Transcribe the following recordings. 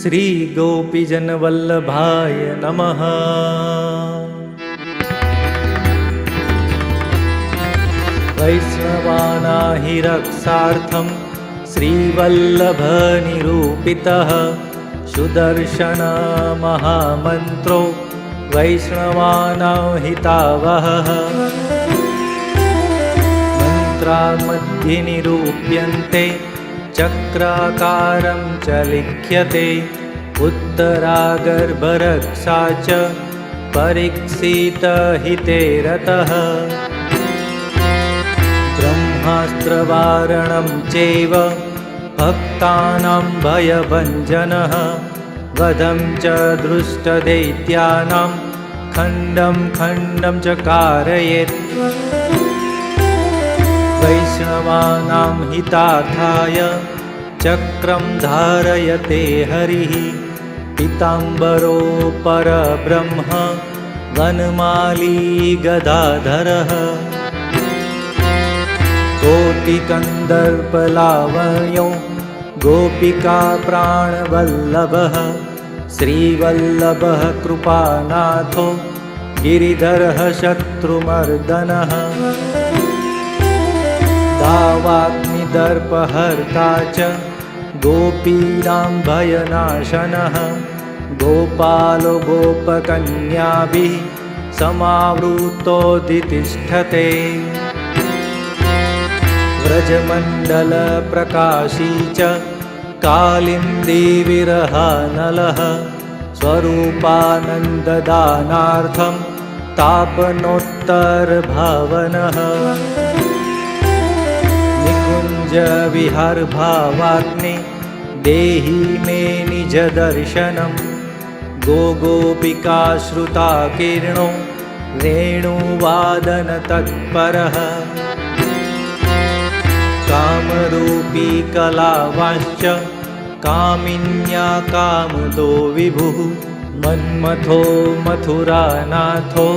श्री गोपीजनवल्लभाय नमः। वैष्णवाना हि रक्षार्थं श्रीवल्लभनिरूपितः सुदर्शन महामन्त्रो वैष्णवानां हितावहः। मन्त्रामध्ये निरूप्यन्ते चक्राकारं च लिख्यते उत्तरागर्भरक्षा च परीक्षितहिते रतः। ब्रह्मास्त्रवारणं चैव भक्तानां भयभञ्जनः वधं च दृष्टदैत्यानां खण्डं खण्डं च कारयेत्। वैष्णवानां हितार्थाय चक्रं धारयते हरिः पीताम्बरो परब्रह्म वनमाली गदाधरः। कोटिकन्दर्पलावण्यो गोपिका प्राणवल्लभः श्रीवल्लभः कृपानाथो गिरिधरः शत्रुमर्दनः। दावाग्निदर्पहर्ता च गोपीनां भयनाशनः गोपालो गोपकन्याभिः समावृतोदितिष्ठते। व्रजमण्डलप्रकाशी च कालिन्दी विरहानलः स्वरूपानन्ददानार्थं तापनोत्तरभावनः। निकुञ्जविहारभावाग्ने देहि मे निजदर्शनं गोपिकाश्रुताकीर्णो वेणुवादनतत्परः। कामरूपी कलावांश्च कामिन्या कामदो विभुः मन्मथो मथुरानाथो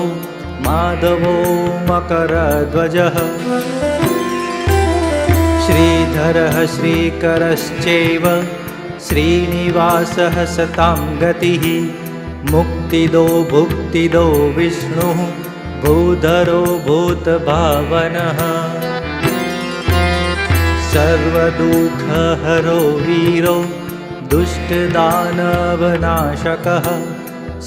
माधवो मकरध्वजः। श्रीधरः श्रीकरश्चैव श्रीनिवासः सतां गतिः मुक्तिदो भुक्तिदो विष्णुः भूधरो भूतभावनः। सर्वदुःखहरो वीरो दुष्टदानवनाशकः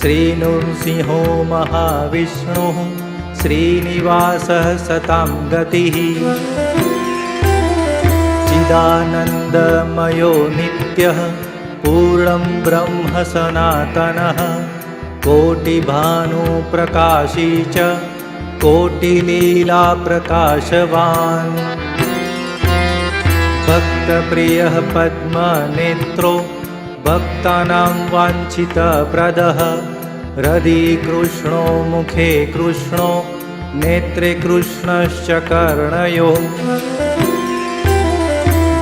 श्रीनृसिंहो महाविष्णुः श्रीनिवासः सतां गतिः। चिदानन्दमयो नित्यः पूर्णं ब्रह्म सनातनः कोटिभानुप्रकाशी च कोटिलीलाप्रकाशवान्। भक्तप्रियः पद्मनेत्रो भक्तानां वाञ्छितप्रदः हृदि कृष्णो मुखे कृष्णो नेत्रे कृष्णश्च कर्णयो।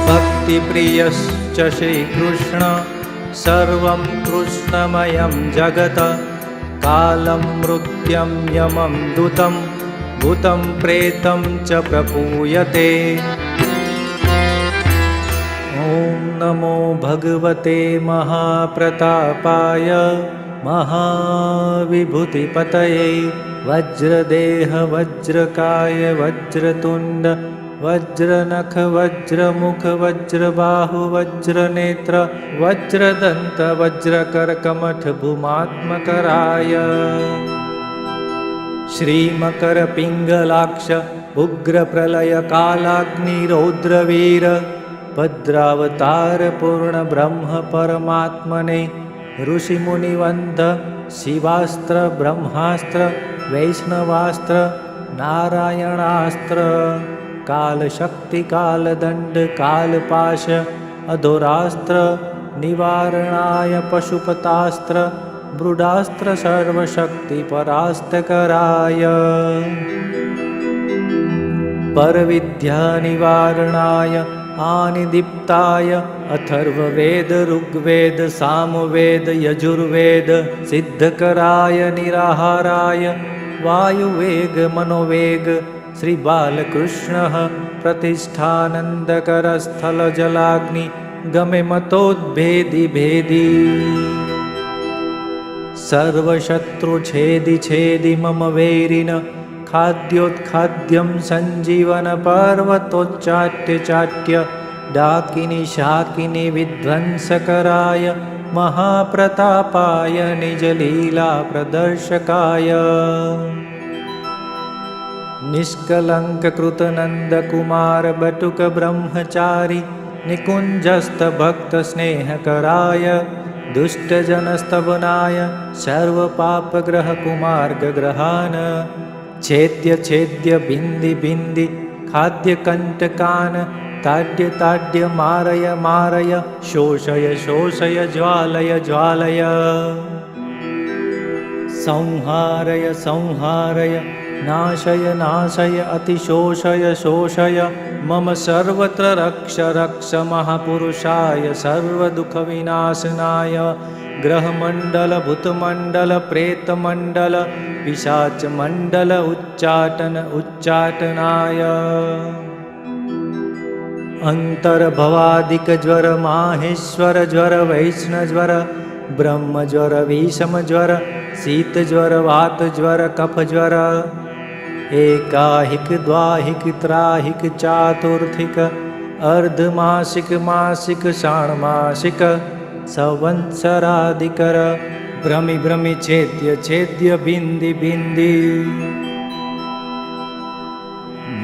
भक्तिप्रियश्च श्रीकृष्ण सर्वं कृष्णमयं जगत् कालं मृत्युं यमं दूतं भूतं प्रेतं च प्रपूयते। ॐ नमो भगवते महाप्रतापाय महाविभूतिपतये वज्रदेह वज्रकाय वज्रतुण्ड वज्रनख वज्रमुख वज्रबाहु वज्रनेत्र वज्रदन्त वज्रकर्कमठ भूमात्मकराय श्रीमकरपिङ्गलाक्ष उग्रप्रलयकालाग्निरौद्रवीर भद्रावतार पूर्ण ब्रह्म परमात्मने ऋषिमुनिवन्द शिवास्त्र ब्रह्मास्त्र वैष्णवास्त्र नारायणास्त्र कालशक्ति कालदंड कालपाश अधोरास्त्र निवारणाय पशुपतास्त्र ब्रूडास्त्र सर्वशक्ति परास्तकराय परविद्या निवारणाय आनिदीप्ताय अथर्ववेद ऋग्वेद सामवेद यजुर्वेद सिद्धकराय निराहाराय वायुवेग मनोवेग श्री बालकृष्ण प्रतिष्ठानंदकर स्थल जलाग्नि ગમે મતોદ્ભેદી ભેદી સર્વશત્રુ છેદી છેદી મમ વૈરિન ખાદ્યોત્ખાદ્યમ સંજીવન પર્વતોચ્ચાટ્ય ચાટ્ય ડાકિની શાકિની વિધ્વંસકરાય મહાપ્રતાપાય નિજ લીલા પ્રદર્શકાય નિષ્કલંક કૃતનંદ કુમાર બટુક બ્રહ્મચારી નિકુંજસ્ત ભક્ત સ્નેહકરાય દુષ્ટજનસ્તબનાય સર્વ પાપગ્રહ કુમાર્ગ ગ્રહાન છેદ્ય છેદ્ય બિંદી બિંદી ખાદ્ય કંટકાન તાડ્ય તાડ્ય મારય મારય શોષય શોષય જ્વાલય જ્વાલય સંહારય સંહારય નાશય નાશય અતિશોષય શોષય મમ સર્વત્ર રક્ષ રક્ષ મહાપુરુષાય સર્વદુઃખ વિનાશનાય ગ્રહમંડલ ભૂતમંડલ પ્રેતમંડલ પિશાચ મંડલ ઉચ્ચાટન ઉચ્ચાટનાય અંતર્ભવાદિક જ્વર માહેશ્વર જ્વર વૈષ્ણજ્વર બ્રહ્મજ્વર વિષમજ્વર શીતજ્વર વાતજ્વર કફજ્વર એકાહિક દ્વાહિક ત્રાહિક ચાતુર્થિક અર્ધમાસિક માસિક ષાણમાસિક સંવત્સરાદિકર ભ્રમિ ભ્રમિ છેદ્ય છેદ્ય બિંદી બિંદી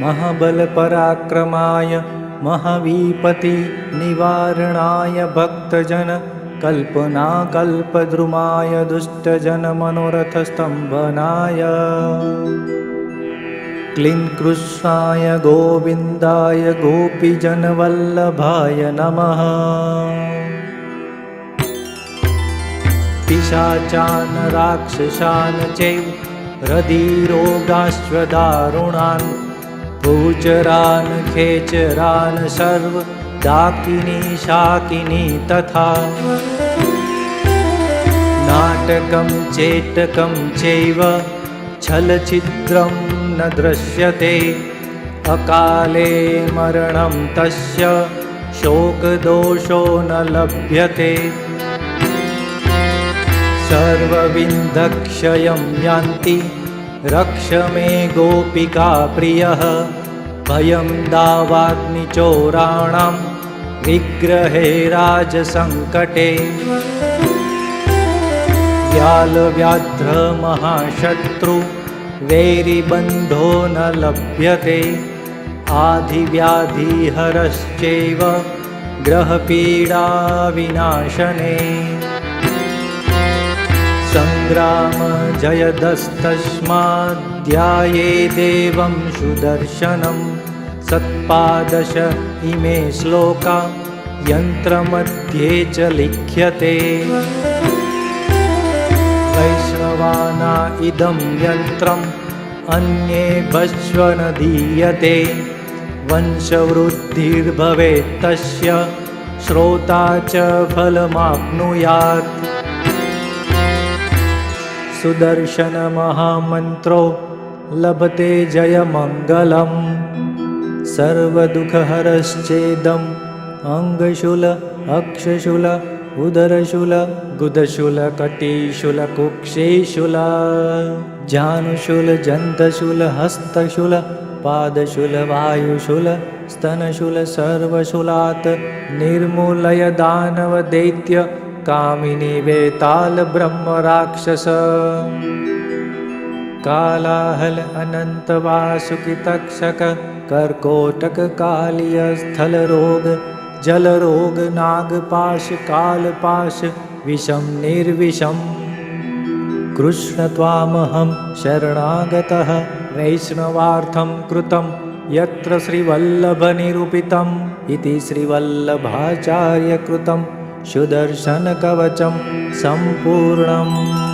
મહાબલ પરાક્રમાય મહાવીપતિ નિવારણાય ભક્તજન કલ્પના કલ્પદ્રુમાય દુષ્ટજન મનોરથ સ્તંભનાય ક્લીન કૃષ્ણાય ગોવિંદાય ગોપીજન વલ્લભાય નમઃ પિશાચાન રાક્ષસાન ચૈવ હૃદિરોગાશ્વદારુણાન ભૂચરાન ખેચરાન સર્વ ડાકિની શાકિની તથા નાટકમ ચેટકમ ચૈવ છલછિદ્રમ ન દૃશ્યતે અકાલે મરણમ તસ્ય શોકદોષો ન લભ્યતે સર્વવિંધક્ષયં યાન્તિ રક્ષ મે ગોપિકા પ્રિયઃ ભયં દાવાગ્નિચોરાણાં વિગ્રહે રાજસંકટે વ્યાલવ્યાધ્ર મહાશત્રુ વૈરીબંધો ન લભ્યતે આધિવ્યાધિહરશ્ચૈવ ગ્રહપીડા વિનાશને સંગ્રામ જયદસ્તસ્માદ્ધ્યાયે દેવં સુદર્શનમ સત્પાદશ ઇમે શ્લોકા યંત્રમધ્યે ચ લિખ્યતે વૈષ્ણવાના ઇદં યંત્રમ અન્યેભ્ય ન દીયતે વંશવૃદ્ધિર્ભવેत् તસ્ય શ્રોતા ચ ફલમાપ્નુયાત સુદર્શન મહામંત્રો લભતે જયમંગલમ સર્વદુઃખહરશ્ચેદમ અંગશૂલ અક્ષશૂલ ઉદરશૂલ ગુદશૂલ કટીશૂલ કુક્ષેશૂલ જાનુશૂલ જંતશૂલ હસ્તશૂલ પાદશૂલ વાયુશૂલ સ્તનશૂલ સર્વશૂલાત નિર્મૂલય દાનવ દૈત્ય કામિની વેતાલ બ્રહ્મ રાક્ષસ કાલાહલ અનંત વાસુકી તક્ષક કર્કોટક કાલિય સ્થલ રોગ જલ રોગ નાગપાશ કાલપાશ વિષમ નિર્વિષમ કૃષ્ણ ત્વામહં શરણાગતઃ વૈષ્ણવાર્થં કૃતં યત્ર શ્રીવલ્લભ નિરૂપિતમ ઇતિ શ્રીવલ્લભાચાર્ય કૃતમ સુદર્શન કવચમ સંપૂર્ણમ.